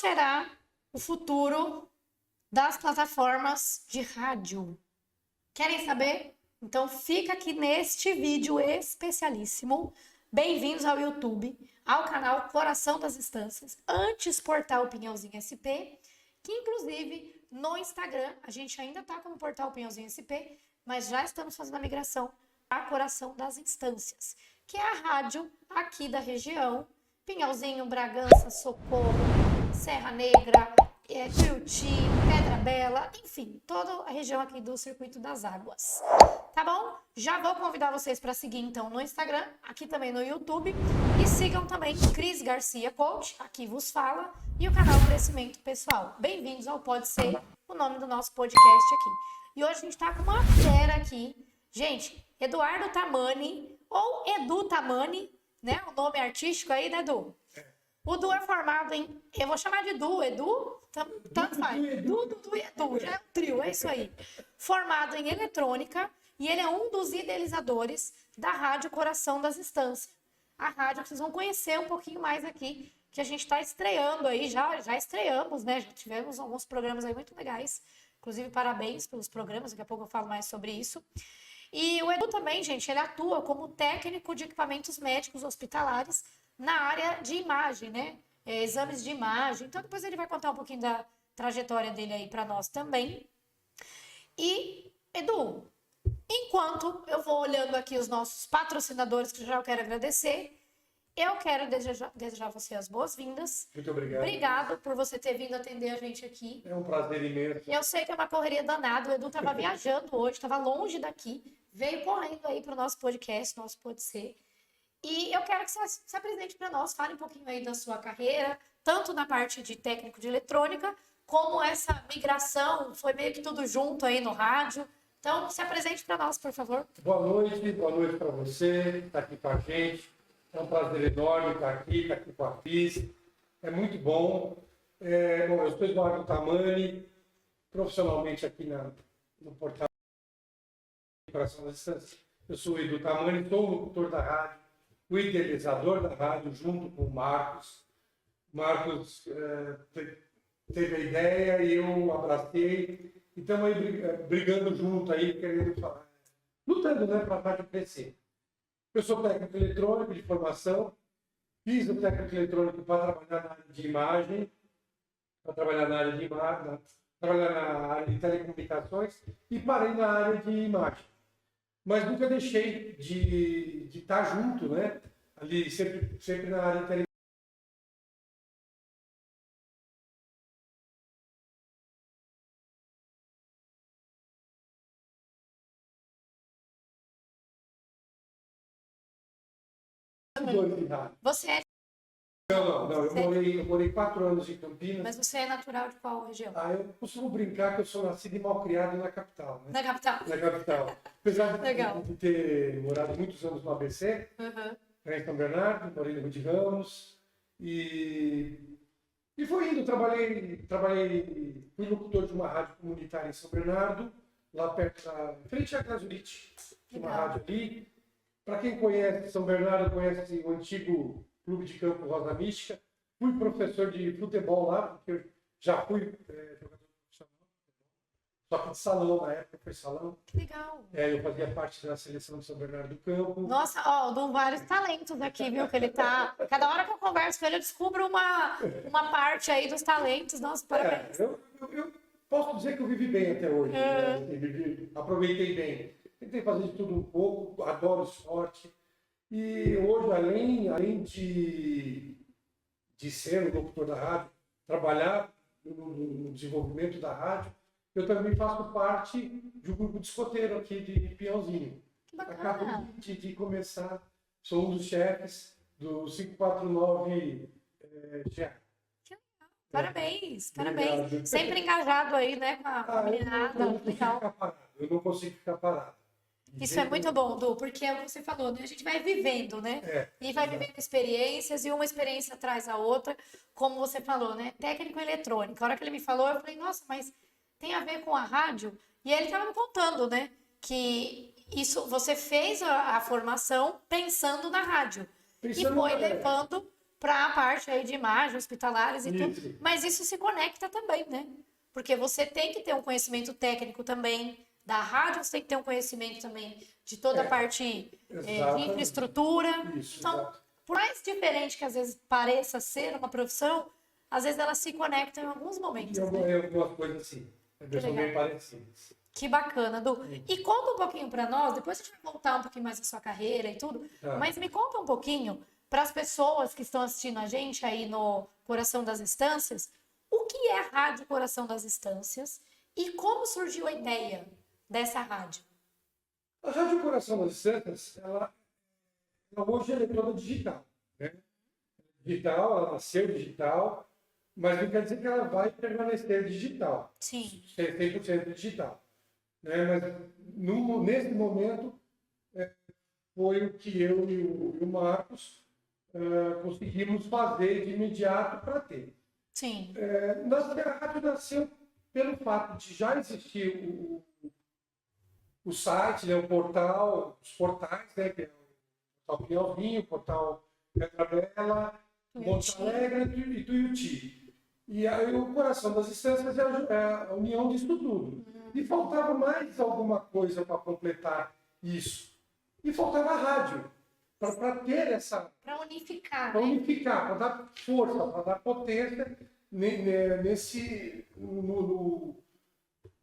será o futuro das plataformas de rádio? Querem saber? Então fica aqui neste vídeo especialíssimo. Bem-vindos ao YouTube, ao canal Coração das Instâncias, antes Portal Pinhãozinho SP, que inclusive no Instagram, a gente ainda tá como Portal Pinhãozinho SP, mas já estamos fazendo a migração para Coração das Instâncias, que é a rádio aqui da região, Pinhalzinho, Bragança, Socorro, Serra Negra, Tuiuti, Pedra Bela, enfim, toda a região aqui do Circuito das Águas. Tá bom? Já vou convidar vocês para seguir então no Instagram, aqui também no YouTube, e sigam também Cris Garcia Coach, aqui vos fala, e o canal Crescimento Pessoal. Bem-vindos ao Pode Ser, o nome do nosso podcast aqui. E hoje a gente tá com uma fera aqui, gente, Eduardo Tamani, ou Edu Tamani, né? O nome artístico aí, né, Edu? O Edu é formado em... Eu vou chamar de Edu, tanto faz. Dudu e Edu, já é um trio, é isso aí. Formado em eletrônica, e ele é um dos idealizadores da Rádio Coração das Instâncias. A rádio que vocês vão conhecer um pouquinho mais aqui, que a gente está estreando aí, já estreamos, né? Já tivemos alguns programas aí muito legais. Inclusive, parabéns pelos programas, daqui a pouco eu falo mais sobre isso. E o Edu também, gente, ele atua como técnico de equipamentos médicos hospitalares na área de imagem, né? Exames de imagem. Então, depois ele vai contar um pouquinho da trajetória dele aí para nós também. E, Edu, enquanto eu vou olhando aqui os nossos patrocinadores, que já eu quero agradecer, eu quero desejar a você as boas-vindas. Muito obrigado. Obrigado por você ter vindo atender a gente aqui. É um prazer imenso. Eu sei que é uma correria danada, o Edu estava viajando hoje, estava longe daqui, veio correndo aí para o nosso podcast, nosso Pode Ser. E eu quero que você se apresente para nós, fale um pouquinho aí da sua carreira, tanto na parte de técnico de eletrônica, como essa migração, foi meio que tudo junto aí no rádio. Então, se apresente para nós, por favor. Boa noite para você, que está aqui com a gente. É um prazer enorme estar aqui com a Cris. É muito bom. Bom, eu sou Eduardo Tamani, profissionalmente aqui no portal Coração das Instâncias. Eu sou o Edu Tamani, sou o locutor da rádio, o idealizador da rádio, junto com o Marcos. O Marcos teve a ideia e eu abracei. E estamos aí brigando junto aí, querendo falar, lutando, né, para a rádio crescer. Eu sou técnico eletrônico de formação, fiz o técnico eletrônico para trabalhar na área de imagem, trabalhar na área de telecomunicações e parei na área de imagem. Mas nunca deixei de estar junto, né? Ali sempre na área de telecomunicações. Você é... Não, eu morei 4 anos em Campinas. Mas você é natural de qual região? Eu costumo brincar que eu sou nascido e mal criado na capital, né? Na capital? Na capital. Apesar de ter morado muitos anos no ABC, em São Bernardo, morei no Rio de Ramos, e fui indo, fui locutor de uma rádio comunitária em São Bernardo, lá perto em frente à Gasolite, uma rádio ali. Para quem conhece São Bernardo, conhece o antigo Clube de Campo Rosa Mística. Fui professor de futebol lá, porque eu já fui jogador profissional. Só que de salão, na época foi salão. Que legal. Eu fazia parte da seleção de São Bernardo do Campo. Nossa, ó, dou vários talentos aqui, viu? Que ele tá... Cada hora que eu converso com ele, eu descubro uma parte aí dos talentos. Nossa, parabéns. Eu posso dizer que eu vivi bem até hoje. Né? Aproveitei bem. Tentei fazer de tudo um pouco, adoro esporte. E hoje, além de ser o locutor da rádio, trabalhar no desenvolvimento da rádio, eu também faço parte de um grupo de escoteiro aqui de Pinhalzinho. Que bacana. Acabo de começar, sou um dos chefes do 549 GA. Parabéns. Obrigado. Sempre engajado aí, né, com a meninada. Eu não consigo ficar parado. Isso é muito bom, Du, porque é o que você falou, né? A gente vai vivendo, né? E vai vivendo experiências, e uma experiência traz a outra, como você falou, né? Técnico eletrônico. A hora que ele me falou, eu falei, nossa, mas tem a ver com a rádio? E ele estava me contando, né? Que isso, você fez a formação pensando na rádio. E foi levando para a parte aí de imagem, hospitalares e Isso. tudo. Mas isso se conecta também, né? Porque você tem que ter um conhecimento técnico também da rádio, você tem que ter um conhecimento também de toda a parte de exatamente. infraestrutura. Isso, Então, exato. por mais diferente que às vezes pareça ser uma profissão, às vezes elas se conectam em alguns momentos. E Né? algumas coisas assim, são bem parecidas. Que bacana, Du. E conta um pouquinho para nós, depois a gente vai voltar um pouquinho mais da sua carreira e tudo, mas me conta um pouquinho para as pessoas que estão assistindo a gente aí no Coração das Estâncias, o que é a Rádio Coração das Estâncias e como surgiu a ideia dessa rádio? A Rádio Coração das Estâncias, ela hoje é toda digital, né? Digital, ela nasceu digital, mas não quer dizer que ela vai permanecer digital. Sim. 100% digital. Né? Mas nesse momento foi o que eu e o Marcos conseguimos fazer de imediato para ter. Sim. A rádio nasceu pelo fato de já existir o site, né, o portal, os portais, né, que é o portal Pinhalzinho, o portal Pedra Bela, Monte Alegre e Tuiuti. E aí o Coração das Estâncias é a união disso tudo. E faltava mais alguma coisa para completar isso. E faltava a rádio, para ter essa... Para unificar, Para né? unificar, para dar força, para dar potência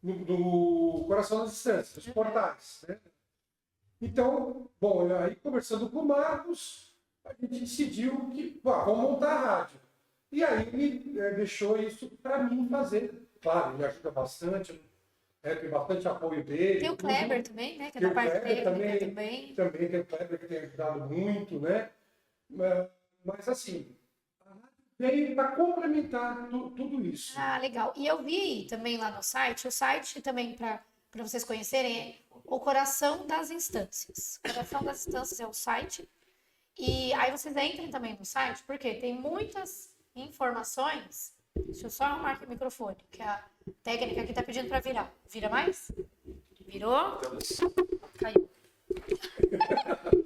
no Coração das Estâncias, nos portais. Né? Então, bom, aí conversando com o Marcos, a gente decidiu que vamos montar a rádio. E aí ele deixou isso para mim fazer. Claro, ele ajuda bastante, tem bastante apoio dele. Tem o Kleber também, né? Que é Tem da o parte Kleber técnica também. Também tem o Kleber que tem ajudado muito, né? Mas assim, a rádio veio para complementar tudo isso. Ah, legal. E eu vi também lá no site, o site também para vocês conhecerem é o Coração das Instâncias. Coração das Instâncias é o site. E aí vocês entrem também no site, porque tem muitas informações. Deixa eu só arrumar aqui o microfone, que a técnica aqui tá pedindo para virar. Vira mais? Virou? Caiu.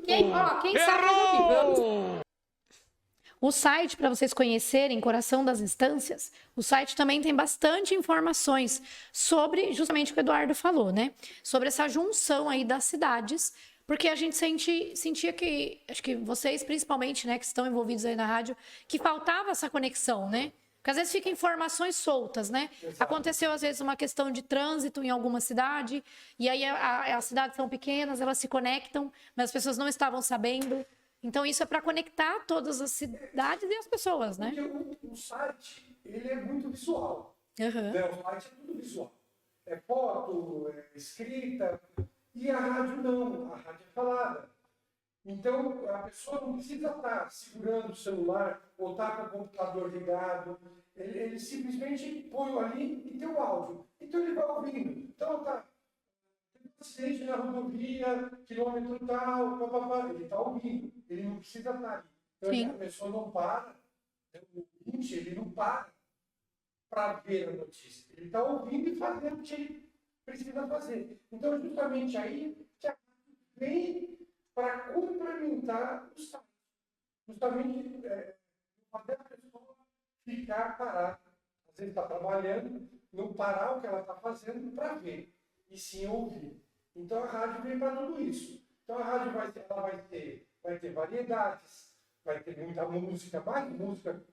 Quem sabe faz o site, para vocês conhecerem, Coração das Instâncias, o site também tem bastante informações sobre justamente o que o Eduardo falou, né? Sobre essa junção aí das cidades, porque a gente sentia que, acho que vocês principalmente, né, que estão envolvidos aí na rádio, que faltava essa conexão, né? Porque às vezes ficam informações soltas, né? Exato. Aconteceu às vezes uma questão de trânsito em alguma cidade, e aí as cidades são pequenas, elas se conectam, mas as pessoas não estavam sabendo. Então, isso é para conectar todas as cidades e as pessoas, né? Porque o site, ele é muito visual. Uhum. Né? O site é tudo visual. É foto, é escrita. E a rádio não. A rádio é falada. Então, a pessoa não precisa estar segurando o celular ou estar com o computador ligado. Ele simplesmente põe ali e tem o áudio. Então, ele vai ouvindo. Então, tá... acidente na rodovia, quilômetro tal, papapá. Ele está ouvindo, ele não precisa estar ali. Então a pessoa não para, o ouvinte, ele não para ver a notícia. Ele está ouvindo e fazendo o que ele precisa fazer. Então, justamente aí, que a vem para complementar o site. Justamente fazer a pessoa ficar parada. Às vezes está trabalhando, não parar o que ela está fazendo para ver, e sim ouvir. Então a rádio vem para tudo isso. Então a rádio vai ter variedades, vai ter muita música, mais música,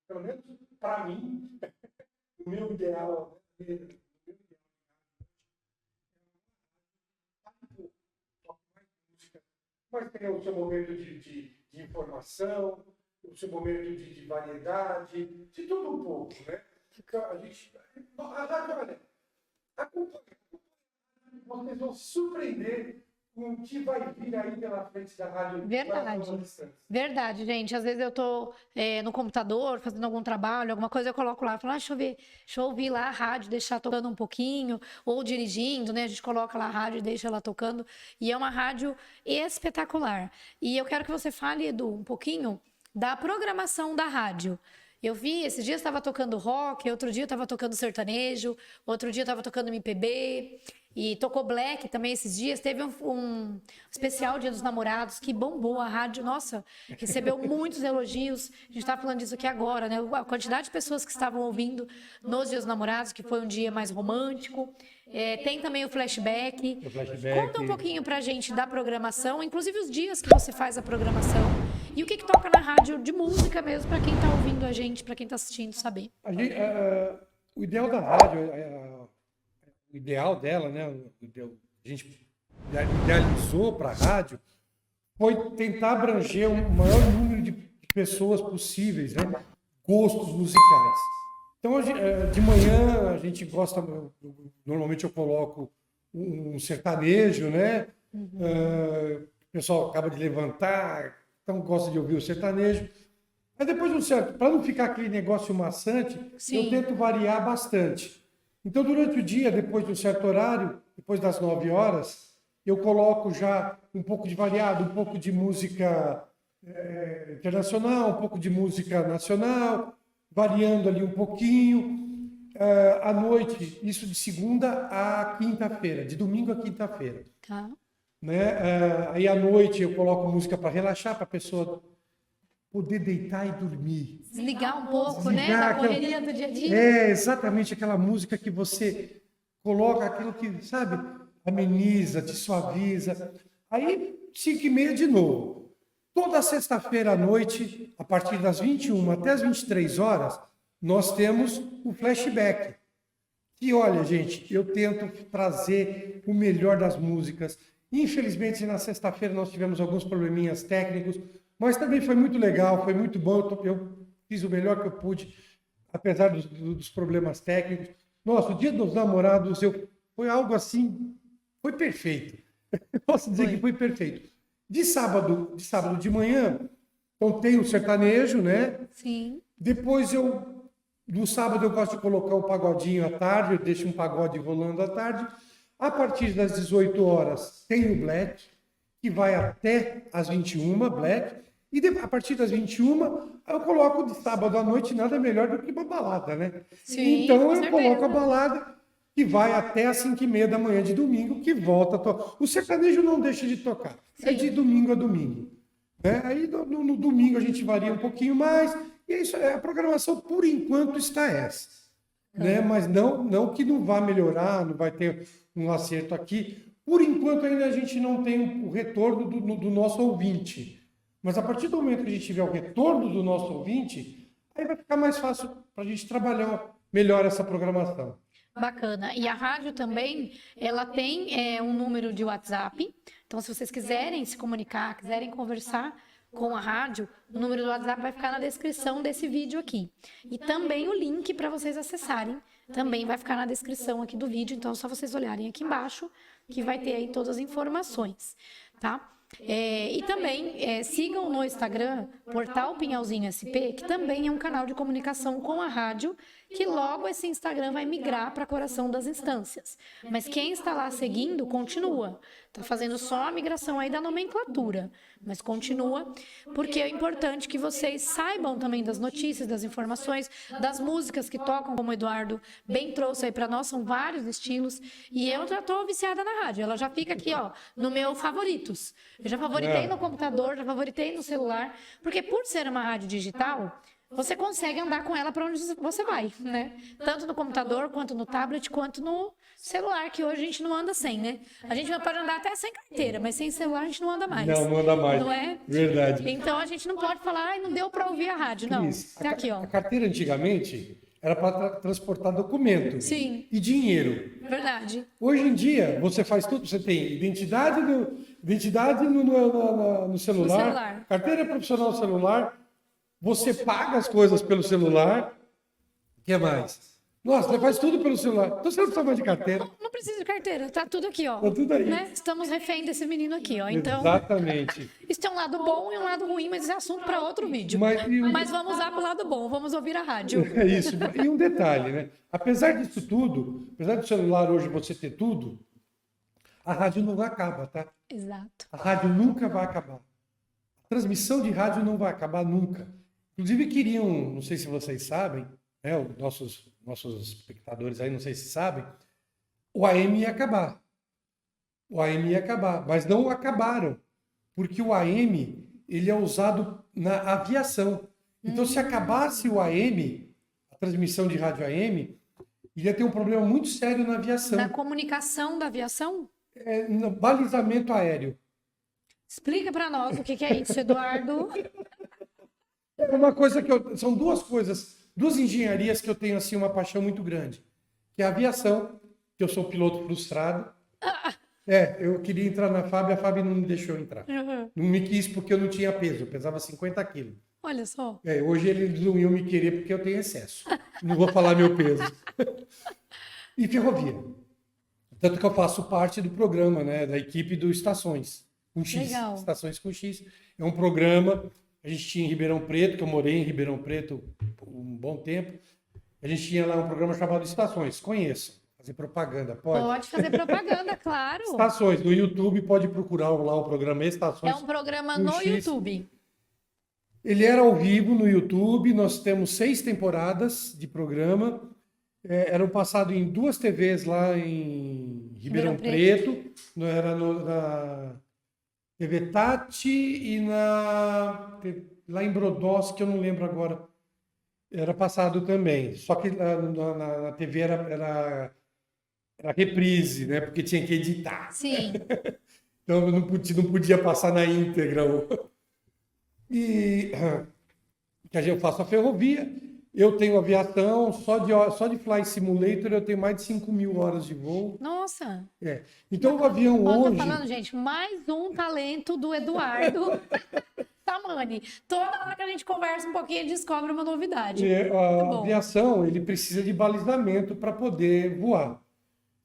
pelo menos para mim, o meu ideal, mas tem o seu momento de informação, o seu momento de variedade, de tudo um pouco, né? Então, a rádio, olha, acompanha. Vocês vão se surpreender com o que vai vir aí pela frente da rádio. Verdade, gente. Às vezes eu tô no computador, fazendo algum trabalho, alguma coisa, eu coloco lá, falo, deixa eu ouvir lá a rádio, deixar tocando um pouquinho, ou dirigindo, né? A gente coloca lá a rádio e deixa ela tocando. E é uma rádio espetacular. E eu quero que você fale, Edu, um pouquinho da programação da rádio. Eu vi, esses dias estava tocando rock, outro dia estava tocando sertanejo, outro dia estava tocando MPB. E tocou Black também esses dias. Teve um especial Dia dos Namorados que bombou a rádio. Nossa, recebeu muitos elogios. A gente está falando disso aqui agora, né? A quantidade de pessoas que estavam ouvindo nos Dias dos Namorados, que foi um dia mais romântico. Tem também o flashback. Conta um pouquinho pra gente da programação, inclusive os dias que você faz a programação. E o que toca na rádio de música mesmo, para quem está ouvindo a gente, para quem está assistindo, saber. O ideal da rádio, o ideal dela, né? A gente idealizou para a rádio, foi tentar abranger o maior número de pessoas possíveis, né? Gostos musicais. Então, de manhã, a gente gosta, normalmente eu coloco um sertanejo, né? O pessoal acaba de levantar, então gosta de ouvir o sertanejo. Mas depois, para não ficar aquele negócio maçante, eu tento variar bastante. Então, durante o dia, depois de um certo horário, depois das 9 horas, eu coloco já um pouco de variado, um pouco de música internacional, um pouco de música nacional, variando ali um pouquinho. À noite, isso de segunda a quinta-feira, de domingo a quinta-feira. Tá. Né? Aí à noite eu coloco música para relaxar, para a pessoa poder deitar e dormir. Desligar um pouco, né? Da correria do dia a dia. Exatamente aquela música que você coloca, aquilo que, sabe, ameniza, te suaviza. Aí, 5h30 de novo. Toda sexta-feira à noite, a partir das 21 até as 23 horas, nós temos o flashback. E olha, gente, eu tento trazer o melhor das músicas. Infelizmente, na sexta-feira nós tivemos alguns probleminhas técnicos, mas também foi muito legal, foi muito bom. Eu fiz o melhor que eu pude, apesar dos problemas técnicos. Nossa, o Dia dos Namorados foi algo assim, foi perfeito. Posso dizer que foi perfeito. De sábado de manhã, então tem o sertanejo, né? Sim. Depois no sábado eu gosto de colocar o pagodinho à tarde, eu deixo um pagode rolando à tarde. A partir das 18 horas tem o Black, que vai até as 21, Black. E a partir das 21, eu coloco de sábado à noite, nada melhor do que uma balada, né? Sim, então eu coloco a balada que vai até as 5h30 da manhã de domingo, que volta a tocar. O sertanejo não deixa de tocar, é de domingo a domingo. Né? Aí no domingo a gente varia um pouquinho mais, e é isso, a programação por enquanto está essa. Né? Mas não que não vá melhorar, não vai ter um acerto aqui. Por enquanto ainda a gente não tem o retorno do nosso ouvinte. Mas a partir do momento que a gente tiver o retorno do nosso ouvinte, aí vai ficar mais fácil para a gente trabalhar melhor essa programação. Bacana. E a rádio também, ela tem um número de WhatsApp. Então, se vocês quiserem se comunicar, quiserem conversar com a rádio, o número do WhatsApp vai ficar na descrição desse vídeo aqui. E também o link para vocês acessarem também vai ficar na descrição aqui do vídeo. Então, é só vocês olharem aqui embaixo que vai ter aí todas as informações, tá? E também sigam no Instagram Portal Pinhalzinho SP, que também é um canal de comunicação com a rádio, que logo esse Instagram vai migrar para Coração das Instâncias. Mas quem está lá seguindo, continua. Está fazendo só a migração aí da nomenclatura, mas continua, porque é importante que vocês saibam também das notícias, das informações, das músicas que tocam, como o Eduardo bem trouxe aí para nós, são vários estilos, e eu já estou viciada na rádio, ela já fica aqui, ó, no meu favoritos. Eu já favoritei no computador, já favoritei no celular, porque por ser uma rádio digital, você consegue andar com ela para onde você vai, né? Tanto no computador, quanto no tablet, quanto no celular, que hoje a gente não anda sem, né? A gente pode andar até sem carteira, mas sem celular a gente não anda mais. Não anda mais. Não é? Verdade. Então a gente não pode falar, não deu para ouvir a rádio, não. Tá aqui, ó. A carteira antigamente era para transportar documento. Sim. E dinheiro. Verdade. Hoje em dia, você faz tudo, você tem identidade no celular, carteira profissional no celular, você paga as coisas pelo celular. O que mais? Nossa, você faz tudo pelo celular. Então você não precisa mais de carteira. Não precisa de carteira, tá tudo aqui, ó. Tá tudo aí. Né? Estamos refém desse menino aqui, ó. Então, exatamente. Isso tem um lado bom e um lado ruim, mas esse é assunto para outro vídeo. Mas vamos usar para o lado bom, vamos ouvir a rádio. É isso. E um detalhe, né? Apesar disso tudo, apesar do celular hoje você ter tudo, a rádio não acaba, tá? Exato. A rádio nunca vai acabar. A transmissão de rádio não vai acabar nunca. Inclusive queriam, não sei se vocês sabem, né, nossos espectadores aí, não sei se sabem, o AM ia acabar. o AM ia acabar. Mas não acabaram, porque o AM ele é usado na aviação. Então, se acabasse o AM, a transmissão de rádio AM, ia ter um problema muito sério na aviação. Na comunicação da aviação? No balizamento aéreo. Explica para nós o que é isso, Eduardo. É uma coisa são duas coisas, duas engenharias que eu tenho assim uma paixão muito grande, que é a aviação, que eu sou piloto frustrado. Eu queria entrar na FAB, a FAB não me deixou entrar. Uhum. Não me quis porque eu não tinha peso, eu pesava 50 quilos. Olha só. Hoje eles não iam me querer porque eu tenho excesso. Não vou falar meu peso. E ferrovia. Tanto que eu faço parte do programa, né, da equipe do Estações com X. Legal. Estações com X. É um programa, a gente tinha em Ribeirão Preto, que eu morei em Ribeirão Preto por um bom tempo. A gente tinha lá um programa chamado Estações. Conheçam. Fazer propaganda, pode? Pode fazer propaganda, claro. Estações. No YouTube pode procurar lá o programa Estações. É um programa com no X. YouTube. Ele era ao vivo no YouTube. Nós temos 6 temporadas de programa. Eram passados em 2 TVs lá em Ribeirão Preto. Era na TV Tati e lá em Brodowski, que eu não lembro agora. Era passado também. Só que na TV era reprise, né? Porque tinha que editar. Sim. Então não podia passar na íntegra. E que eu faço a ferrovia. Eu tenho aviação, só de Flight Simulator eu tenho mais de 5.000 horas de voo. Nossa. Então o avião Ó, hoje... tô falando, gente, mais um talento do Eduardo Tamani. Toda hora que a gente conversa um pouquinho, ele descobre uma novidade. A aviação, ele precisa de balizamento para poder voar.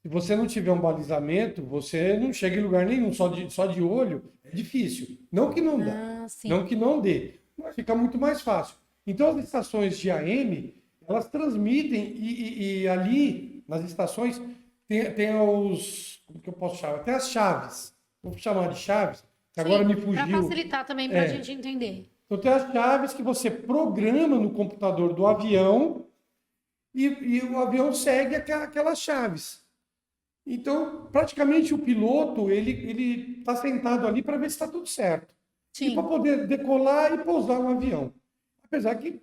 Se você não tiver um balizamento, você não chega em lugar nenhum. Só de olho é difícil. Não que não dá. Não que não dê. Mas fica muito mais fácil. Então, as estações de AM, elas transmitem e ali, nas estações, tem os... Como que eu posso chamar? Tem as chaves. Vou chamar de chaves, que agora me fugiu. Para facilitar também para a gente entender. Então, tem as chaves que você programa no computador do avião e o avião segue aquelas chaves. Então, praticamente, o piloto, ele está sentado ali para ver se está tudo certo. Sim. E para poder decolar e pousar um avião. Apesar que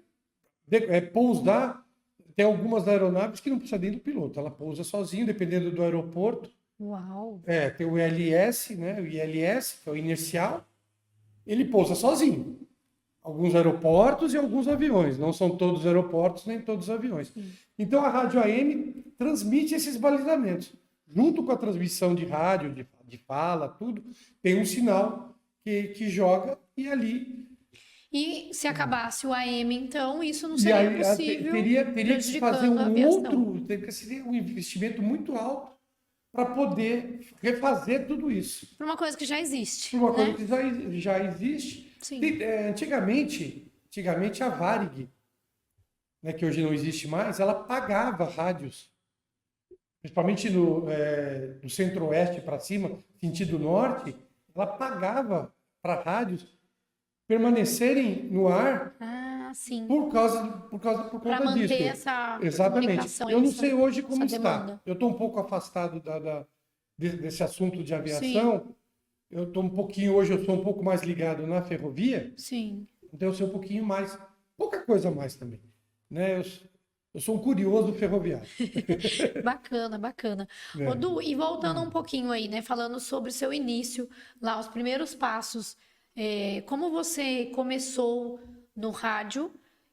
pousar, tem algumas aeronaves que não precisa nem do piloto. Ela pousa sozinho, dependendo do aeroporto. Uau! Tem o ILS, né? O ILS, que é o inercial. Ele pousa sozinho. Alguns aeroportos e alguns aviões. Não são todos os aeroportos, nem todos os aviões. Sim. Então, a rádio AM transmite esses balizamentos. Junto com a transmissão de rádio, de fala, tudo, tem um sinal que joga e ali... E se acabasse o AM, então, isso não seria possível. Teria que se fazer teria que ser um investimento muito alto para poder refazer tudo isso. Por uma coisa que já existe. Por uma coisa que já existe. Sim. Antigamente a Varig, né, que hoje não existe mais, ela pagava rádios, principalmente no centro-oeste para cima, sentido norte, ela pagava para rádios permanecerem no ar por conta manter disso. Essa Exatamente. Eu não sei hoje como está. Demanda. Eu estou um pouco afastado desse assunto de aviação. Sim. Eu sou um pouco mais ligado na ferrovia. Sim. Então eu sei um pouquinho mais, pouca coisa mais também, né? Eu sou um curioso ferroviário. Bacana. Ô, Du, e voltando um pouquinho aí, né? Falando sobre o seu início, lá, os primeiros passos. Como você começou no rádio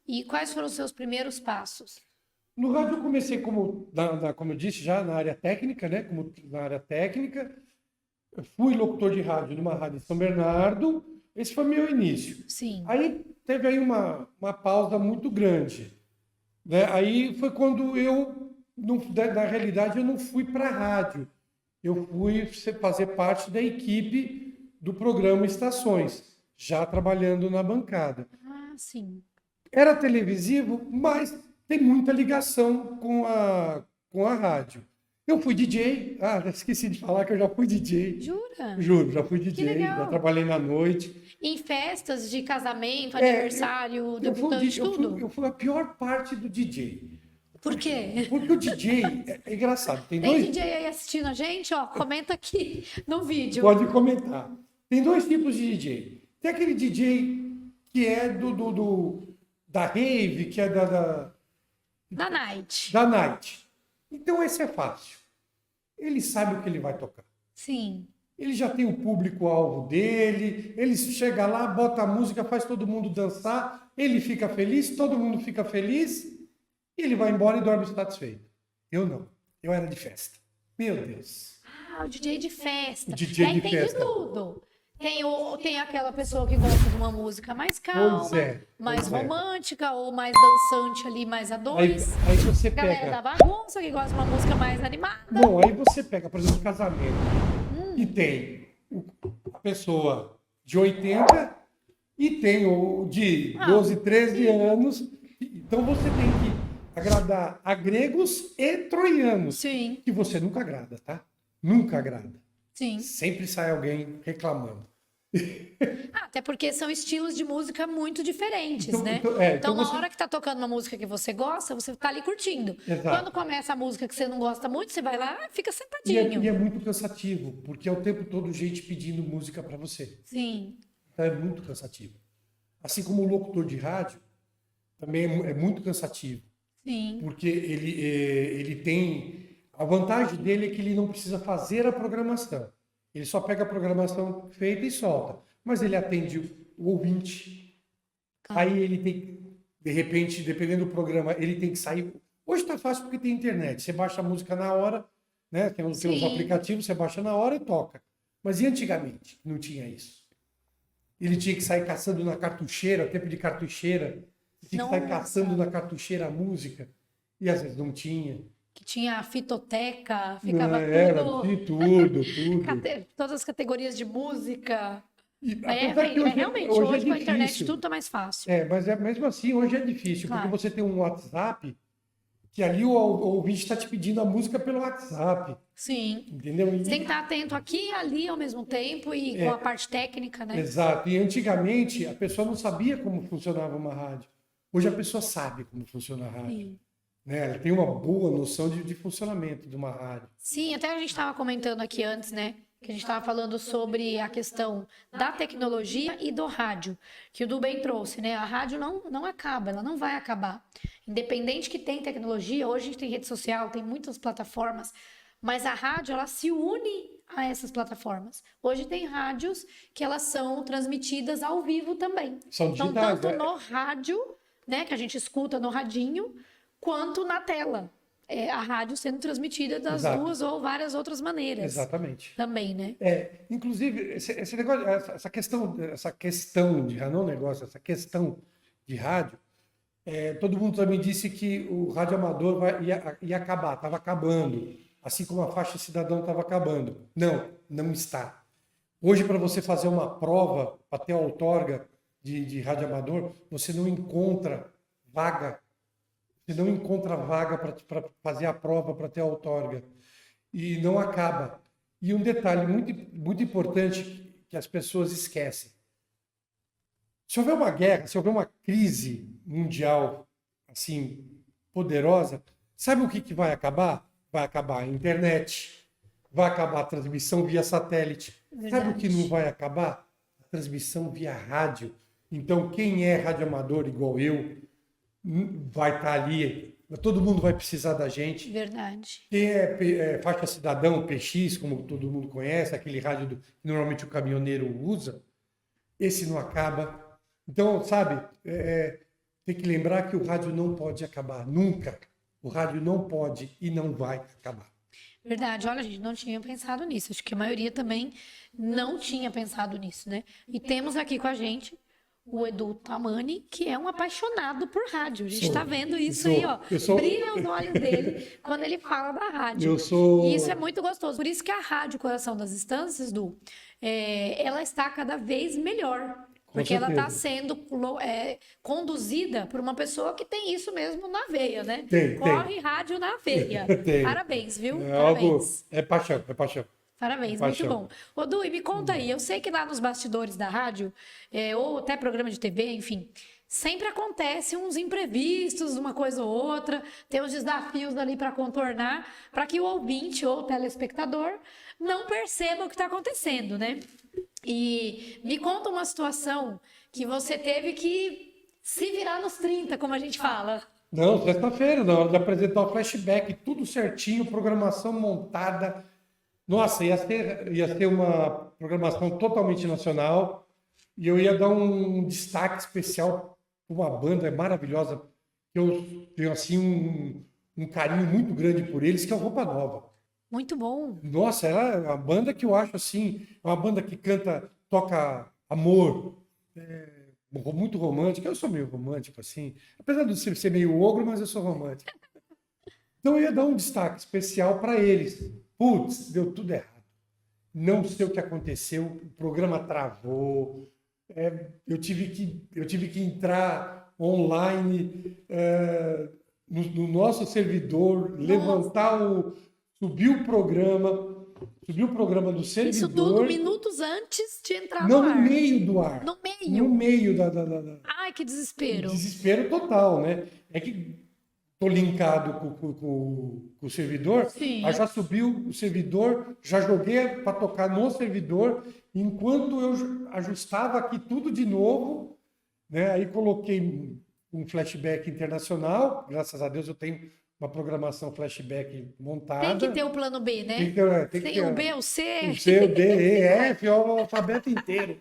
e quais foram os seus primeiros passos? No rádio eu comecei como eu disse, já na área técnica, né? Na área técnica. Eu fui locutor de rádio numa rádio em São Bernardo. Esse foi meu início. Sim. Aí teve aí uma pausa muito grande. Né? Aí foi quando na realidade, eu não fui para a rádio. Eu fui fazer parte da equipe do programa Estações, já trabalhando na bancada. Ah, sim. Era televisivo, mas tem muita ligação com a rádio. Eu fui DJ. Esqueci de falar que eu já fui DJ. Jura? Juro, já fui DJ, Que legal. Já trabalhei na noite. Em festas de casamento, aniversário, debutante, tudo? Eu fui a pior parte do DJ. Por quê? Porque o DJ é engraçado. Tem Tem dois. DJ aí assistindo a gente, ó, comenta aqui no vídeo. Pode comentar. Tem dois tipos de DJ. Tem aquele DJ que é da rave, que é Da night. da night. Então esse é fácil. Ele sabe o que ele vai tocar. Sim. Ele já tem o público-alvo dele, ele chega lá, bota a música, faz todo mundo dançar, ele fica feliz, todo mundo fica feliz, e ele vai embora e dorme satisfeito. Eu não. Eu era de festa. Meu Deus. Ah, o DJ de festa. O DJ de tem festa. de tudo. Tem aquela pessoa que gosta de uma música mais calma, Pois é, mais pois é. romântica ou mais dançante ali, mais a dois. Aí você Galera da pega. bagunça que gosta de uma música mais animada. Bom, aí você pega, por exemplo, casamento. E tem a pessoa de 80 e tem o de 12, 13 anos. Então você tem que agradar a gregos e troianos. Sim, Que você nunca agrada, tá? Nunca agrada. sim. Sempre sai alguém reclamando. Até porque são estilos de música muito diferentes, Então- né? então- Então, na você- hora que tá tocando uma música que você gosta, você tá ali curtindo. Exato. Quando começa a música que você não gosta muito, você vai lá e fica E sentadinho. é muito cansativo, porque é o tempo todo gente pedindo música para você. Sim, Então é muito cansativo. Assim como o locutor de rádio, também é muito cansativo. sim. Porque ele tem... A vantagem dele é que ele não precisa fazer a programação. Ele só pega a programação feita e solta. Mas ele atende o ouvinte. Aí ele tem, de repente, dependendo do programa, ele tem que sair... Hoje está fácil porque tem internet. Você baixa a música na hora, né? Tem os Sim. aplicativos, você baixa na hora e toca. Mas e antigamente? Não tinha isso. Ele tinha que sair caçando na cartucheira, tempo de cartucheira. Tinha que sair Nossa. caçando na cartucheira a música. E às vezes não tinha. Que tinha a fitoteca, ficava Era tudo. de tudo. Todas as categorias de música. E, É, apesar que realmente, hoje com a internet difícil. tudo tá mais fácil. Mas mesmo assim, hoje é difícil, Claro. porque você tem um WhatsApp que ali o ouvinte está te pedindo a música pelo WhatsApp, Sim. entendeu? Você tem que estar atento aqui e ali ao mesmo tempo e com a parte técnica, né? Exato. E antigamente a pessoa não sabia como funcionava uma rádio. Hoje a pessoa sabe como funciona a rádio. Sim. Né? Ela tem uma boa noção de funcionamento de uma rádio. Sim, até a gente estava comentando aqui antes, né? Que a gente estava falando sobre a questão da tecnologia e do rádio, que o Du bem trouxe, né? A rádio não acaba, ela não vai acabar. Independente que tem tecnologia, hoje a gente tem rede social, tem muitas plataformas, mas a rádio, ela se une a essas plataformas. Hoje tem rádios que elas são transmitidas ao vivo também. São Então, digitais, tanto né? no rádio, né, que a gente escuta no radinho, quanto na tela. A rádio sendo transmitida das Exato. duas ou várias outras maneiras. Exatamente. Também, né? Inclusive, esse negócio, essa questão de não negócio, essa questão de rádio, todo mundo também disse que o rádio amador ia acabar, estava acabando, assim como a faixa cidadão estava acabando. Não, não está. Hoje, para você fazer uma prova, para ter a outorga de rádio amador, você não encontra vaga. Você não encontra vaga para fazer a prova, para ter a outorga. E não acaba. E um detalhe muito, muito importante que as pessoas esquecem. Se houver uma guerra, se houver uma crise mundial assim poderosa, sabe o que vai acabar? Vai acabar a internet, vai acabar a transmissão via satélite. Sabe o que não vai acabar? A transmissão via rádio. Então, quem é radioamador igual eu, vai estar ali, todo mundo vai precisar da gente. Verdade. Quem é faixa cidadão, PX, como todo mundo conhece, aquele rádio que normalmente o caminhoneiro usa, esse não acaba. Então, sabe, tem que lembrar que o rádio não pode acabar, nunca. O rádio não pode e não vai acabar. Verdade. Olha, a gente não tinha pensado nisso. Acho que a maioria também não tinha pensado nisso, né? E temos aqui com a gente o Edu Tamani, que é um apaixonado por rádio. A gente está vendo isso aí, ó. Brilha os olhos dele quando ele fala da rádio. E isso é muito gostoso. Por isso que a Rádio Coração das Estâncias, Du, ela está cada vez melhor. Porque ela está sendo conduzida por uma pessoa que tem isso mesmo na veia, né? Corre rádio na veia. Parabéns, viu? Parabéns. É paixão, é paixão. Parabéns, muito bom. Ô, Du, e me conta aí, eu sei que lá nos bastidores da rádio, ou até programa de TV, enfim, sempre acontece uns imprevistos, uma coisa ou outra, tem uns desafios ali para contornar, para que o ouvinte ou o telespectador não perceba o que está acontecendo, né? E me conta uma situação que você teve que se virar nos 30, como a gente fala. Não, sexta-feira, na hora de apresentar o flashback, tudo certinho, programação montada. Nossa, ia ser uma programação totalmente nacional e eu ia dar um destaque especial para uma banda maravilhosa que eu tenho assim um carinho muito grande por eles, que é o Roupa Nova. Muito bom. Nossa, ela é uma banda que eu acho assim, é uma banda que canta, toca amor, muito romântica. Eu sou meio romântico assim, apesar de ser meio ogro, mas eu sou romântico. Então eu ia dar um destaque especial para eles. Putz, deu tudo errado. Não sei o que aconteceu, o programa travou. Eu tive que entrar online no nosso servidor, subir o programa do servidor. Isso tudo minutos antes de entrar Não, no ar. no meio do ar. No meio? No meio da... Ai, que desespero. Desespero total, né? É que estou linkado com o servidor, Sim. aí já subiu o servidor, já joguei para tocar no servidor, enquanto eu ajustava aqui tudo de novo, né? Aí coloquei um flashback internacional, graças a Deus eu tenho uma programação flashback montada. Tem que ter o plano B, né? Tem que ter o B, o C. O C, o D, E, F, o alfabeto inteiro.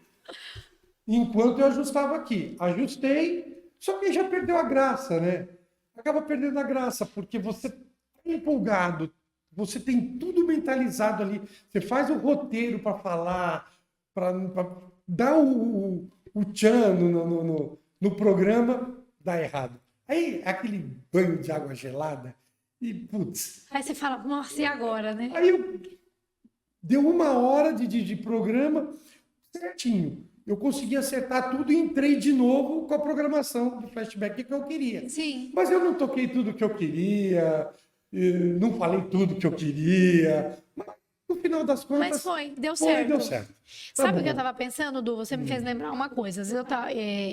Enquanto eu ajustava aqui. Ajustei, só que já perdeu a graça, né? Acaba perdendo a graça, porque você está empolgado, você tem tudo mentalizado ali, você faz o roteiro para falar, para dar o tchan no programa, dá errado. Aí, aquele banho de água gelada, e putz. Aí você fala, nossa, e agora, né? Aí deu 1 hora de programa certinho. Eu consegui acertar tudo e entrei de novo com a programação do flashback que eu queria. Sim. Mas eu não toquei tudo que eu queria, não falei tudo que eu queria. Mas no final das contas. Mas deu certo. Deu certo. Sabe o que eu estava pensando, Du? Você me fez lembrar uma coisa. Às vezes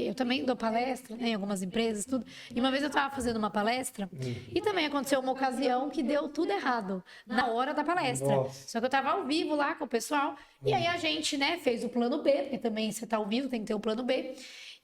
eu também dou palestra, né, em algumas empresas, tudo. E uma vez eu estava fazendo uma palestra e também aconteceu uma ocasião que deu tudo errado na hora da palestra. Nossa. Só que eu estava ao vivo lá com o pessoal e aí a gente, né, fez o plano B, porque também você está ao vivo, tem que ter o plano B.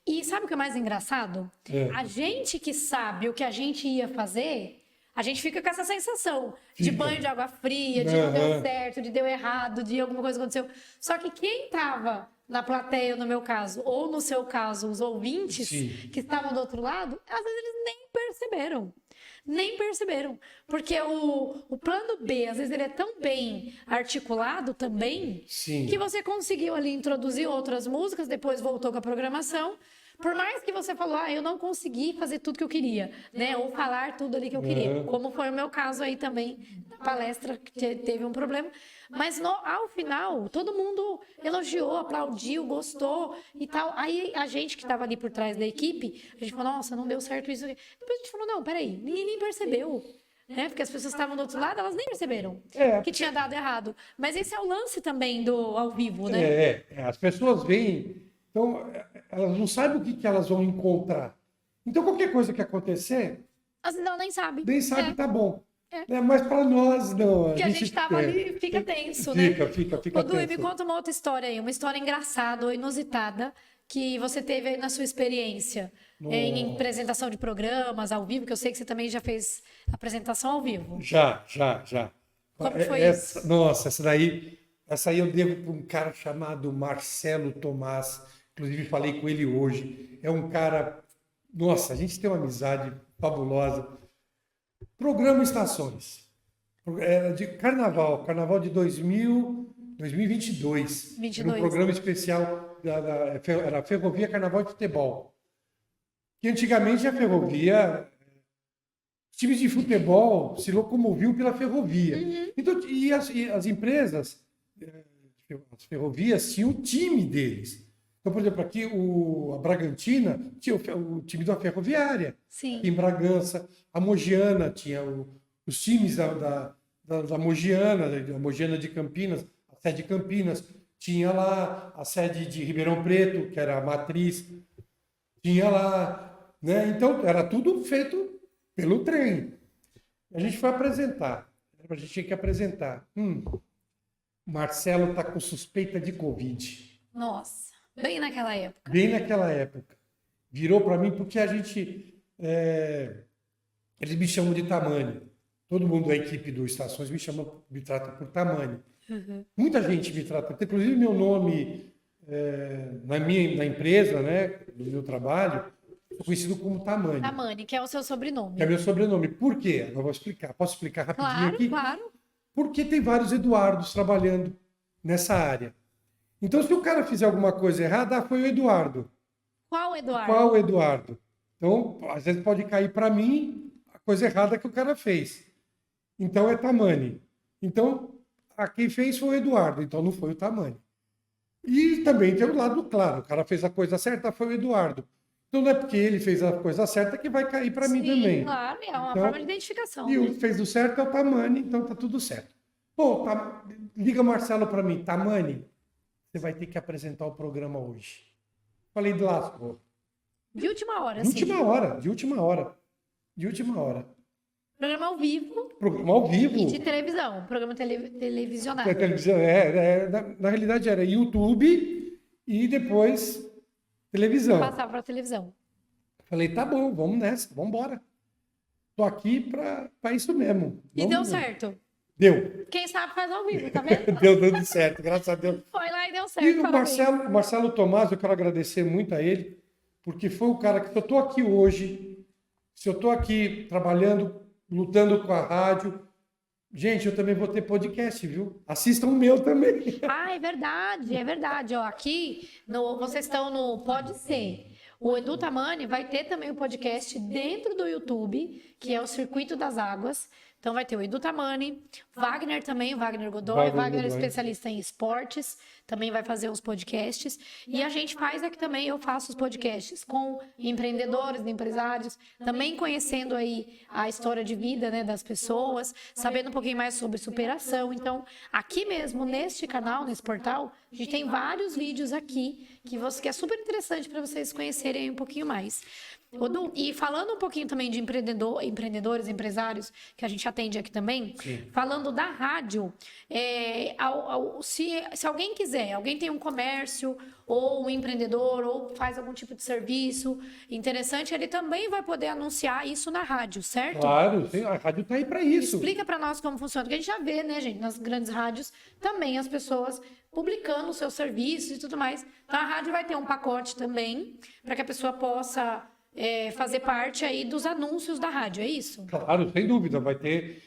E sabe o que é mais engraçado? A gente que sabe o que a gente ia fazer, a gente fica com essa sensação de banho de água fria, de não deu certo, de deu errado, de alguma coisa aconteceu. Só que quem estava na plateia, no meu caso, ou no seu caso, os ouvintes que estavam do outro lado, às vezes eles nem perceberam. Nem perceberam. Porque o plano B, às vezes, ele é tão bem articulado também, que você conseguiu ali introduzir outras músicas, depois voltou com a programação. Por mais que você falou, eu não consegui fazer tudo que eu queria, né? Ou falar tudo ali que eu queria. Como foi o meu caso aí também, na palestra, que teve um problema. Mas ao final, todo mundo elogiou, aplaudiu, gostou e tal. Aí a gente que estava ali por trás da equipe, a gente falou, nossa, não deu certo isso. Depois a gente falou, não, peraí, ninguém nem percebeu. Né? Porque as pessoas estavam do outro lado, elas nem perceberam que tinha dado errado. Mas esse é o lance também do ao vivo, né? As pessoas veem... Então, elas não sabem o que elas vão encontrar. Então, qualquer coisa que acontecer... Ela nem sabe. Nem sabe, tá bom. Mas para nós, não. Que a gente estava ali, fica tenso, né? Fica tenso. Du, me conta uma outra história aí. Uma história engraçada ou inusitada que você teve aí na sua experiência em apresentação de programas ao vivo, que eu sei que você também já fez apresentação ao vivo. Já. Como foi isso? Nossa, essa aí eu devo para um cara chamado Marcelo Tomás. Inclusive, falei com ele hoje. É um cara... Nossa, a gente tem uma amizade fabulosa. Programa Estações. Era de Carnaval de 2022. Era um programa especial, era a Ferrovia Carnaval de Futebol. Que antigamente a Ferrovia... Os times de futebol se locomoviam pela ferrovia. Então, e as empresas, as ferrovias, tinham o time deles. Então, por exemplo, aqui a Bragantina tinha o time da Ferroviária. Sim. Em Bragança, a Mogiana tinha os times da Mogiana, a Mogiana de Campinas, a sede de Campinas, tinha lá a sede de Ribeirão Preto, que era a matriz. tinha lá, né? Então, era tudo feito pelo trem. A gente foi apresentar. A gente tinha que apresentar. Marcelo está com suspeita de Covid. Nossa, bem naquela época. Bem naquela época. Virou para mim porque a gente... eles me chamam de Tamani. Todo mundo da equipe do Estações me trata por Tamani. Muita gente me trata, inclusive meu nome na empresa, né, do meu trabalho, é conhecido como Tamani. Tamani, que é o seu sobrenome. Que é meu sobrenome. Por quê? Eu vou explicar. Posso explicar rapidinho aqui? Claro. Porque tem vários Eduardos trabalhando nessa área. Então, se o cara fizer alguma coisa errada, foi o Eduardo. Qual Eduardo? Qual Eduardo? Então, às vezes pode cair para mim a coisa errada que o cara fez. Então, é Tamani. Então, quem fez foi o Eduardo. Então, não foi o Tamani. E também tem o lado claro. O cara fez a coisa certa, foi o Eduardo. Então, não é porque ele fez a coisa certa que vai cair para mim também. Claro, é uma Então, forma de identificação. E né? o que fez o certo é o Tamani, então tá tudo certo. Pô, liga Marcelo para mim. Tamani, você vai ter que apresentar o programa hoje. Falei de lasco. De última hora, De última hora. Programa ao vivo. Programa ao vivo. E de televisão. Programa televisionado. Televisão, na realidade era YouTube e depois televisão. Passava para televisão. Falei, tá bom, vamos nessa, vamos embora. Tô aqui para isso mesmo. E deu certo. Deu. Quem sabe faz ao vivo, tá vendo? Deu tudo certo, graças a Deus. Foi lá e deu certo. E o Marcelo Tomás, eu quero agradecer muito a ele, porque foi o cara que, se eu estou aqui hoje, se eu estou aqui trabalhando, lutando com a rádio, gente, eu também vou ter podcast, viu? Assistam o meu também. É verdade. Ó, aqui, vocês estão no Pode Ser. O Edu Tamani vai ter também o podcast dentro do YouTube, que é o Circuito das Águas. Então vai ter o Edu Tamani, Wagner também, Wagner Godoy, Wagner especialista em esportes, também vai fazer os podcasts. E a gente faz aqui também, eu faço os podcasts com empreendedores, empresários, também conhecendo aí a história de vida, né, das pessoas, sabendo um pouquinho mais sobre superação. Então, aqui mesmo, neste canal, nesse portal, a gente tem vários vídeos aqui que é super interessante para vocês conhecerem um pouquinho mais. Edu, e falando um pouquinho também de empreendedores, empresários, que a gente atende aqui também, falando da rádio, se alguém quiser, alguém tem um comércio, ou um empreendedor, ou faz algum tipo de serviço interessante, ele também vai poder anunciar isso na rádio, certo? Claro, a rádio está aí para isso. Explica para nós como funciona, porque a gente já vê, né, gente, nas grandes rádios, também as pessoas publicando os seus serviços e tudo mais. Então, a rádio vai ter um pacote também, para que a pessoa possa... fazer parte aí dos anúncios da rádio, é isso? Claro, sem dúvida, vai ter.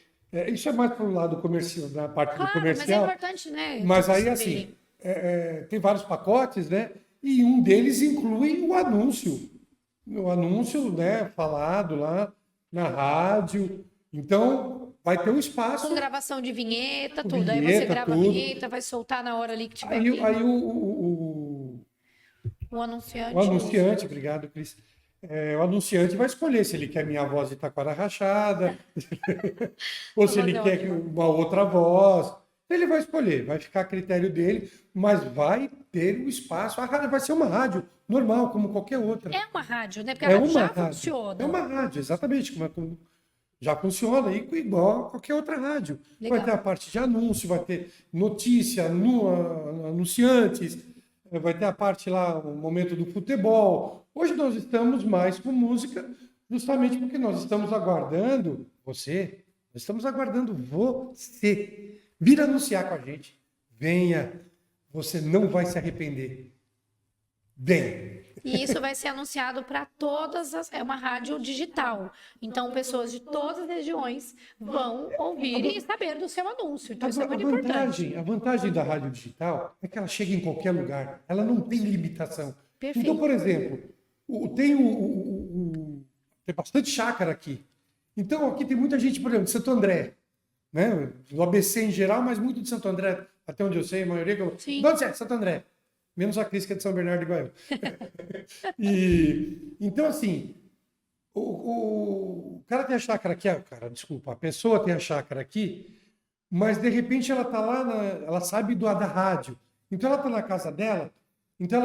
Isso é mais para o lado comercial, da parte do comercial. Mas é importante, né? Mas aí, assim, tem vários pacotes, né? E um deles inclui o anúncio. O anúncio, né, falado lá na rádio. Então, vai ter um espaço. Com gravação de vinheta, tudo. Vinheta, aí você grava tudo. a vinheta, vai soltar na hora ali que tiver. Aí o anunciante. O anunciante, obrigado, Cris. O anunciante vai escolher se ele quer minha voz de taquara rachada, ou se ele quer uma outra voz. Ele vai escolher, vai ficar a critério dele, mas vai ter o espaço. A rádio vai ser uma rádio normal, como qualquer outra. É uma rádio, né? Porque a rádio já funciona. É uma rádio, exatamente. Já funciona igual a qualquer outra rádio. Legal. Vai ter a parte de anúncio, vai ter notícia, anunciantes, vai ter a parte lá, o momento do futebol. Hoje nós estamos mais com música, justamente porque nós estamos aguardando você. Nós estamos aguardando você vir anunciar com a gente. Venha, você não vai se arrepender. Venha. E isso vai ser anunciado para todas as... É uma rádio digital. Então, pessoas de todas as regiões vão ouvir e saber do seu anúncio. Então, isso é muito importante. A vantagem da rádio digital é que ela chega em qualquer lugar. Ela não tem limitação. Perfeito. Então, por exemplo, tem bastante chácara aqui. Então, aqui tem muita gente, por exemplo, de Santo André. Né? Do ABC em geral, mas muito de Santo André. Até onde eu sei, a maioria... Sim. De onde é? Santo André. Menos a Cris, que é de São Bernardo de Guaiúba. Então, assim, o cara tem a chácara aqui, a pessoa tem a chácara aqui, mas de repente ela está lá, ela sabe da rádio. Então ela está na casa dela, Então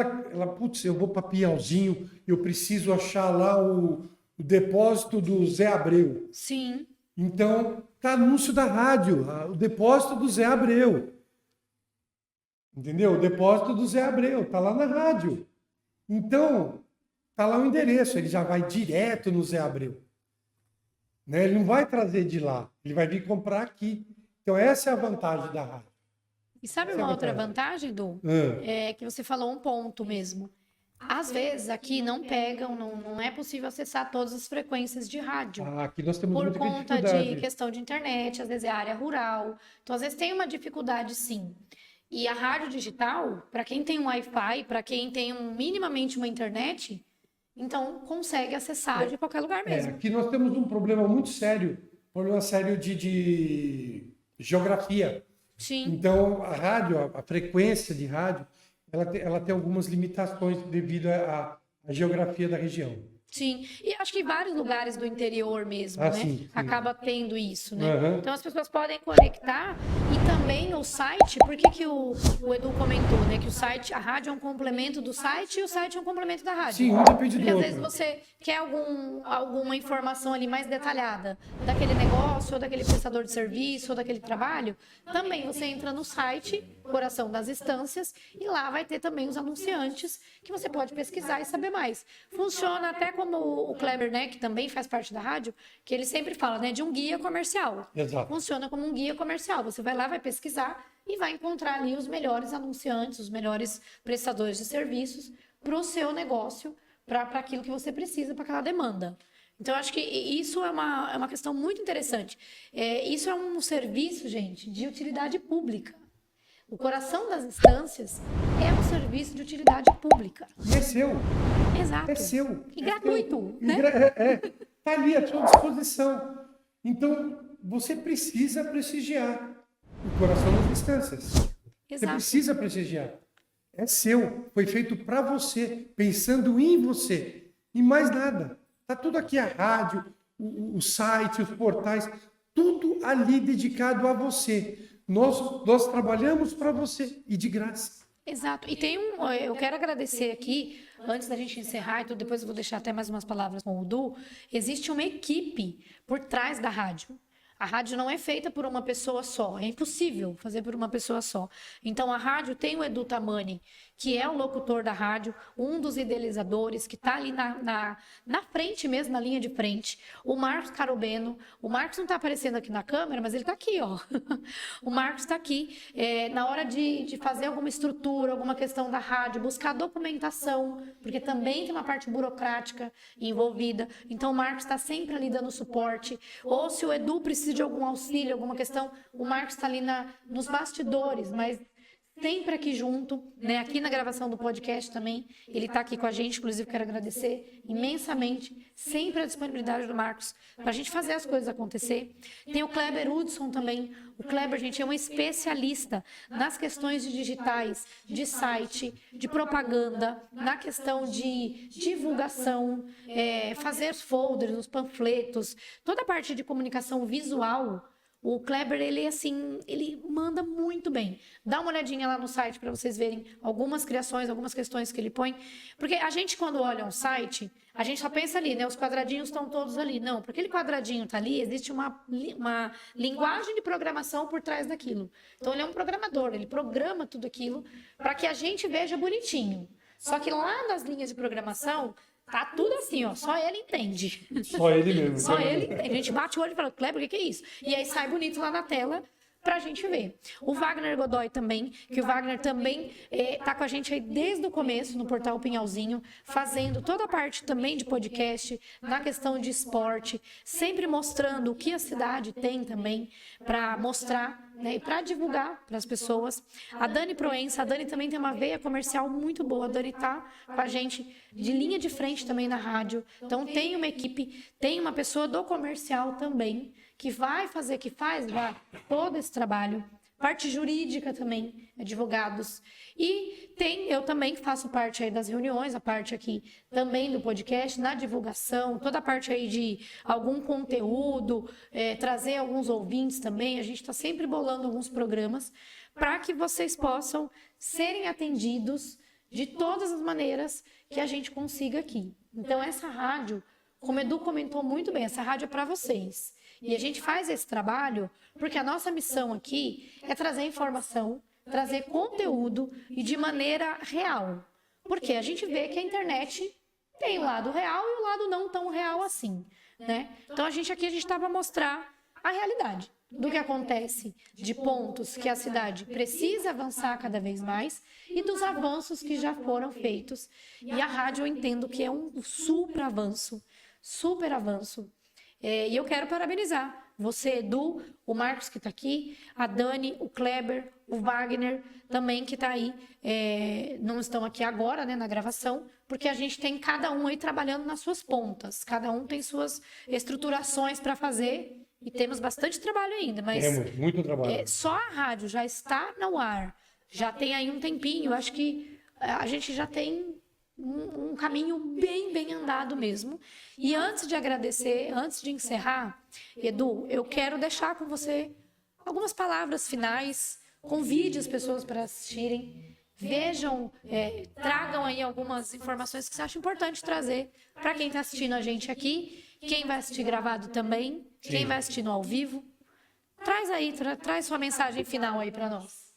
putz, eu vou para Pinhalzinho, eu preciso achar lá o depósito do Zé Abreu. Sim. Então, tá anúncio da rádio, o depósito do Zé Abreu. Entendeu? O depósito do Zé Abreu, tá lá na rádio. Então, tá lá o endereço, ele já vai direto no Zé Abreu. Né? Ele não vai trazer de lá, ele vai vir comprar aqui. Então, essa é a vantagem da rádio. E sabe uma outra vantagem, Du? É que você falou um ponto mesmo. Às vezes aqui não pegam, não é possível acessar todas as frequências de rádio. Aqui nós temos por muita conta dificuldade. de questão de internet, às vezes é área rural. Então, às vezes tem uma dificuldade, sim. E a rádio digital, para quem tem um Wi-Fi, para quem tem minimamente uma internet, então consegue acessar de qualquer lugar mesmo. Aqui nós temos um problema muito sério, de geografia. Sim. Então, a rádio, a frequência de rádio, ela tem algumas limitações devido à geografia da região. Sim, e acho que vários lugares do interior mesmo, né? Sim. Acaba tendo isso, né? Então as pessoas podem conectar e também o site, por que o Edu comentou, né? Que o site, a rádio é um complemento do site e o site é um complemento da rádio. Sim, um depende do outro. Porque às vezes você quer alguma informação ali mais detalhada daquele negócio, ou daquele prestador de serviço, ou daquele trabalho, também você entra no site, Coração das Estâncias, e lá vai ter também os anunciantes que você pode pesquisar e saber mais. Funciona até como o Kleber, né, que também faz parte da rádio, que ele sempre fala, né, de um guia comercial. Exato. Funciona como um guia comercial. Você vai lá, vai pesquisar e vai encontrar ali os melhores anunciantes, os melhores prestadores de serviços para o seu negócio, para aquilo que você precisa, para aquela demanda. Então, acho que isso é uma questão muito interessante. Isso é um serviço, gente, de utilidade pública. O Coração das Estâncias é um serviço de utilidade pública. E é seu. Exato. É seu. E gratuito, seu. né? Está ali à sua disposição. Então, você precisa prestigiar o Coração das Estâncias. Você precisa prestigiar. É seu. Foi feito para você, pensando em você. E mais nada. Está tudo aqui, a rádio, o site, os portais, tudo ali dedicado a você. Nós trabalhamos para você e de graça. Exato. E eu quero agradecer aqui, antes da gente encerrar, e depois eu vou deixar até mais umas palavras com o Du, existe uma equipe por trás da rádio. A rádio não é feita por uma pessoa só, é impossível fazer por uma pessoa só. Então a rádio tem o Edu Tamani, que é o locutor da rádio, um dos idealizadores, que está ali na frente mesmo, na linha de frente. O Marcos Carobeno, o Marcos não está aparecendo aqui na câmera, mas ele está aqui, ó. O Marcos está aqui. Na hora de fazer alguma estrutura, alguma questão da rádio, buscar documentação, porque também tem uma parte burocrática envolvida. Então o Marcos está sempre ali dando suporte. Ou se o Edu precisa de algum auxílio, alguma questão, o Marcos está ali nos bastidores, mas sempre aqui junto, né? Aqui na gravação do podcast também, ele está aqui com a gente, inclusive quero agradecer imensamente, sempre a disponibilidade do Marcos para a gente fazer as coisas acontecer. Tem o Kleber Hudson também. O Kleber, gente, é um especialista nas questões de digitais, de site, de propaganda, na questão de divulgação, fazer os folders, os panfletos, toda a parte de comunicação visual. O Kleber, ele manda muito bem. Dá uma olhadinha lá no site para vocês verem algumas criações, algumas questões que ele põe. Porque a gente, quando olha um site, a gente só pensa ali, né? Os quadradinhos estão todos ali. Não, porque aquele quadradinho está ali, existe uma linguagem de programação por trás daquilo. Então, ele é um programador, ele programa tudo aquilo para que a gente veja bonitinho. Só que lá nas linhas de programação, tá tudo assim, ó. Só ele entende. Só ele mesmo. Só ele entende. A gente bate o olho e fala, Kleber, o que é isso? E aí sai bonito lá na tela pra gente ver. O Wagner Godoy também, que o Wagner também tá com a gente aí desde o começo no Portal Pinhalzinho, fazendo toda a parte também de podcast, na questão de esporte, sempre mostrando o que a cidade tem também para mostrar, né, e para divulgar para as pessoas. A Dani Proença, a Dani também tem uma veia comercial muito boa. A Dani tá com a gente de linha de frente também na rádio. Então tem uma equipe, tem uma pessoa do comercial também, que vai fazer, que faz todo esse trabalho. Parte jurídica também, advogados. E eu também faço parte aí das reuniões, a parte aqui também do podcast, na divulgação, toda a parte aí de algum conteúdo, trazer alguns ouvintes também. A gente está sempre bolando alguns programas para que vocês possam serem atendidos de todas as maneiras que a gente consiga aqui. Então, essa rádio, como o Edu comentou muito bem, essa rádio é para vocês. E a gente faz esse trabalho porque a nossa missão aqui é trazer informação, trazer conteúdo e de maneira real. Porque a gente vê que a internet tem o lado real e o lado não tão real assim, né? Então, a gente está para mostrar a realidade do que acontece, de pontos que a cidade precisa avançar cada vez mais e dos avanços que já foram feitos. E a rádio eu entendo que é um super avanço. E eu quero parabenizar você, Edu, o Marcos que está aqui, a Dani, o Kleber, o Wagner também que está aí. Não estão aqui agora, né, na gravação, porque a gente tem cada um aí trabalhando nas suas pontas. Cada um tem suas estruturações para fazer. E temos bastante trabalho ainda, mas muito trabalho. Só a rádio já está no ar, já tem aí um tempinho. Acho que a gente já tem um caminho bem andado mesmo. E antes de agradecer, antes de encerrar, Edu, eu quero deixar com você algumas palavras finais. Convide as pessoas para assistirem. Vejam, tragam aí algumas informações que você acha importante trazer para quem está assistindo a gente aqui. Quem vai assistir gravado também, sim. Quem vai assistir no ao vivo, traz aí, traz sua mensagem final aí para nós.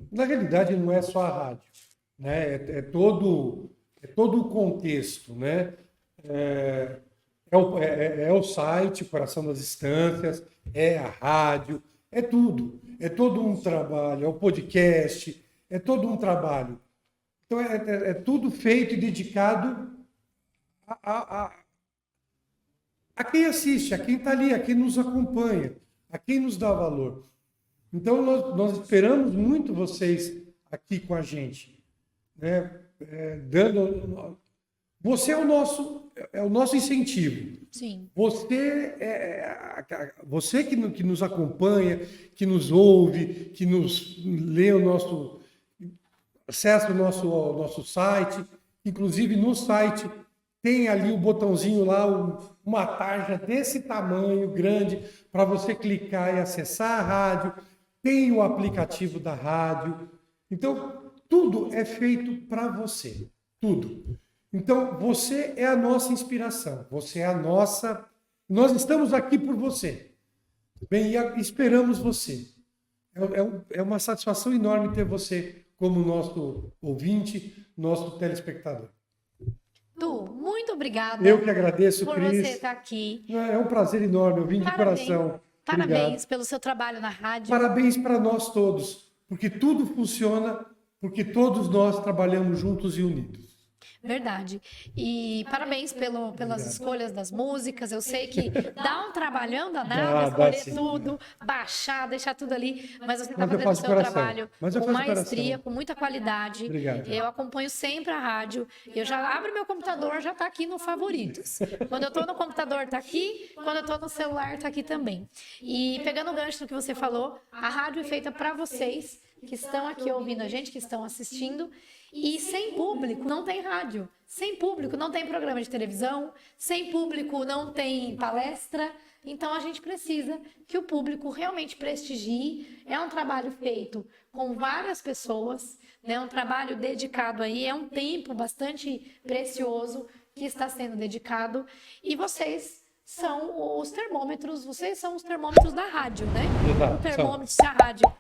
Na realidade, não é só a rádio, né? É todo o contexto, né? É o site, Coração das Estâncias, é a rádio, é tudo. É todo um trabalho, é o podcast, é todo um trabalho. Então, é tudo feito e dedicado a quem assiste, a quem está ali, a quem nos acompanha, a quem nos dá valor. Então, nós esperamos muito vocês aqui com a gente, né? Você é o nosso incentivo. Sim. Você que nos acompanha, que nos ouve, que nos lê acessa o nosso site, inclusive no site tem ali o botãozinho lá, uma tarja desse tamanho, grande, para você clicar e acessar a rádio, tem o aplicativo da rádio. Então, tudo é feito para você, tudo. Então, você é a nossa inspiração, você é a nossa... Nós estamos aqui por você. Bem, e esperamos você. É uma satisfação enorme ter você como nosso ouvinte, nosso telespectador. Du, muito obrigada. Eu que agradeço, por Cris. você estar aqui. É um prazer enorme, eu vim de coração. Parabéns Obrigado. pelo seu trabalho na rádio. Parabéns para nós todos, porque tudo funciona, porque todos nós trabalhamos juntos e unidos. Verdade. E parabéns pelas escolhas das músicas. Eu sei que dá um trabalhão danado, escolher tudo, baixar, deixar tudo ali, mas você está fazendo o seu trabalho com maestria, com muita qualidade. Obrigado. Eu acompanho sempre a rádio. Eu já abro meu computador, já está aqui no Favoritos. Quando eu estou no computador, está aqui. Quando eu estou no celular, está aqui também. E pegando o gancho do que você falou, a rádio é feita para vocês que estão aqui ouvindo a gente, que estão assistindo. E sem público não tem rádio, sem público não tem programa de televisão, sem público não tem palestra. Então a gente precisa que o público realmente prestigie. É um trabalho feito com várias pessoas, né? Um trabalho dedicado aí, é um tempo bastante precioso que está sendo dedicado. E vocês são os termômetros da rádio, né? Exato. O termômetro se a rádio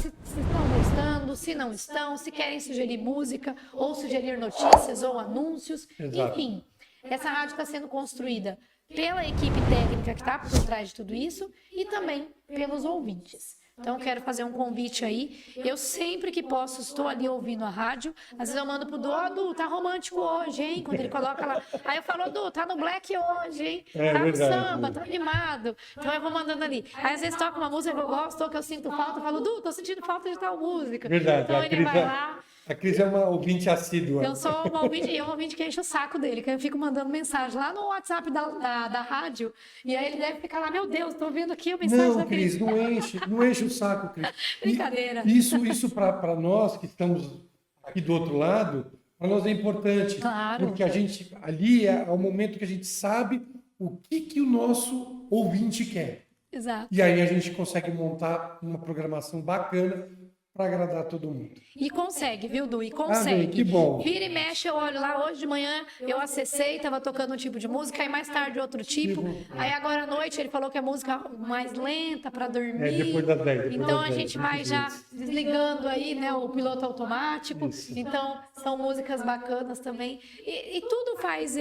se estão gostando, se não estão, se querem sugerir música, ou sugerir notícias, ou anúncios. Exato. Enfim, essa rádio está sendo construída pela equipe técnica que está por trás de tudo isso e também pelos ouvintes. Então, eu quero fazer um convite aí. Eu sempre que posso, estou ali ouvindo a rádio. Às vezes eu mando pro Du, Du, tá romântico hoje, hein? Quando ele coloca lá. Aí eu falo, Du, tá no black hoje, hein? Tá no samba, tá animado. Então eu vou mandando ali. Aí às vezes toca uma música que eu gosto, ou que eu sinto falta, eu falo, Du, tô sentindo falta de tal música. Verdade. Então ele vai lá. A Cris é uma ouvinte assídua. Eu sou uma ouvinte que enche o saco dele, que eu fico mandando mensagem lá no WhatsApp da rádio, e aí ele deve ficar lá, meu Deus, tô vendo aqui a mensagem da Cris. Não enche o saco, Cris. Brincadeira. Isso para nós que estamos aqui do outro lado, para nós é importante. Claro. Porque a gente, ali é o momento que a gente sabe o que o nosso ouvinte quer. Exato. E aí a gente consegue montar uma programação bacana para agradar todo mundo. E consegue, viu, Du? E Amém, consegue. que bom. Vira e mexe, eu olho lá, hoje de manhã eu acessei, tava tocando um tipo de música, aí mais tarde outro tipo. Aí agora à noite ele falou que é música mais lenta para dormir. Depois das 10. Depois Então das a 10, gente vai já desligando aí, né, o piloto automático. Isso. Então são músicas bacanas também. E tudo faz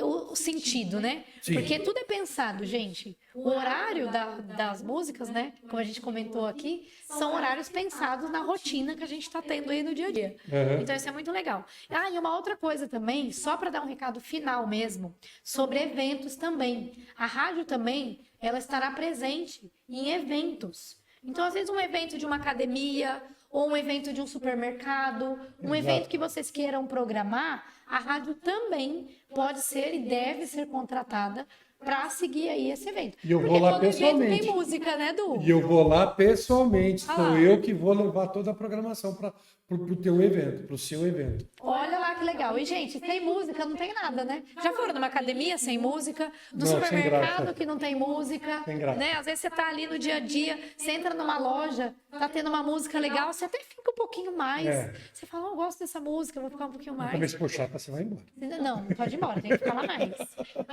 o sentido, né? Sim. Porque tudo é pensado, gente. O horário das músicas, né, como a gente comentou aqui, são horários pensados na rotina que a gente está tendo aí no dia a dia. Uhum. Então isso é muito legal. Ah, e uma outra coisa também, só para dar um recado final mesmo, sobre eventos também. A rádio também, ela estará presente em eventos. Então, às vezes, um evento de uma academia, ou um evento de um supermercado, um evento que vocês queiram programar, a rádio também pode ser e deve ser contratada para seguir aí esse evento. E eu vou Porque lá todo pessoalmente. evento tem música, né, Du? E eu vou lá pessoalmente. Ah Sou lá. eu que vou levar toda a programação para o teu evento, para o seu evento. Olha lá que legal. E, gente, sem música não tem nada, né? Já foram numa academia sem música? No Não, sem supermercado graça. que não tem música? Sem graça. Né? Às vezes você tá ali no dia a dia, você entra numa loja, tá tendo uma música legal, você até fica um pouquinho mais. É. Você fala, eu gosto dessa música, vou ficar um pouquinho mais. Talvez se for chata, você vai embora. Não, não pode ir embora, tem que ficar lá mais.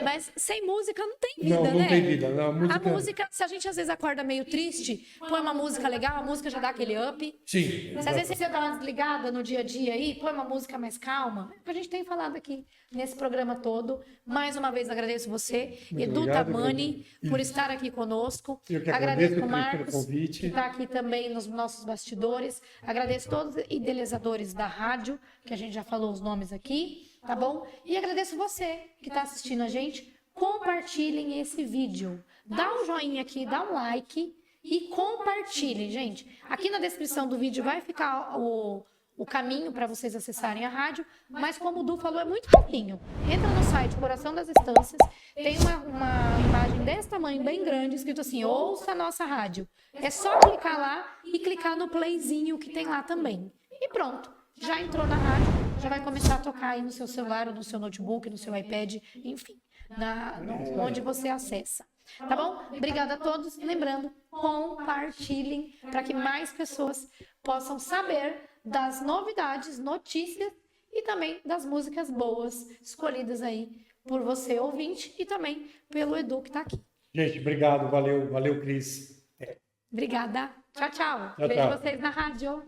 Mas sem música não tem vida, Não, não né? tem vida. Não, A música, se a gente às vezes acorda meio triste, põe uma música legal, a música já dá aquele up. Sim. Se às vezes você dá uma desligada no dia a dia aí, põe uma música mais calma. É o que a gente tem falado aqui nesse programa todo. Mais uma vez agradeço você, Muito Edu obrigado, Tamani, Edu. por estar aqui conosco. Eu que agradeço, o Cris, pelo Marcos, convite. que está aqui também nos nossos bastidores. Agradeço todos os idealizadores da rádio, que a gente já falou os nomes aqui, tá bom? E agradeço você que está assistindo a gente. Compartilhem esse vídeo. Dá um joinha aqui, dá um like e compartilhem, gente. Aqui na descrição do vídeo vai ficar o caminho para vocês acessarem a rádio, mas como o Du falou, é muito pouquinho. Entra no site Coração das Estâncias, tem uma imagem desse tamanho, bem grande, escrito assim, ouça a nossa rádio. É só clicar lá e clicar no playzinho que tem lá também. E pronto, já entrou na rádio, já vai começar a tocar aí no seu celular, ou no seu notebook, no seu iPad, enfim, onde você acessa. Tá bom? Obrigada a todos. Lembrando, compartilhem para que mais pessoas possam saber das novidades, notícias e também das músicas boas escolhidas aí por você, ouvinte, e também pelo Edu que está aqui. Gente, obrigado. Valeu, Cris. Obrigada. Tchau, tchau. Tchau, Vejo tchau. vocês na rádio.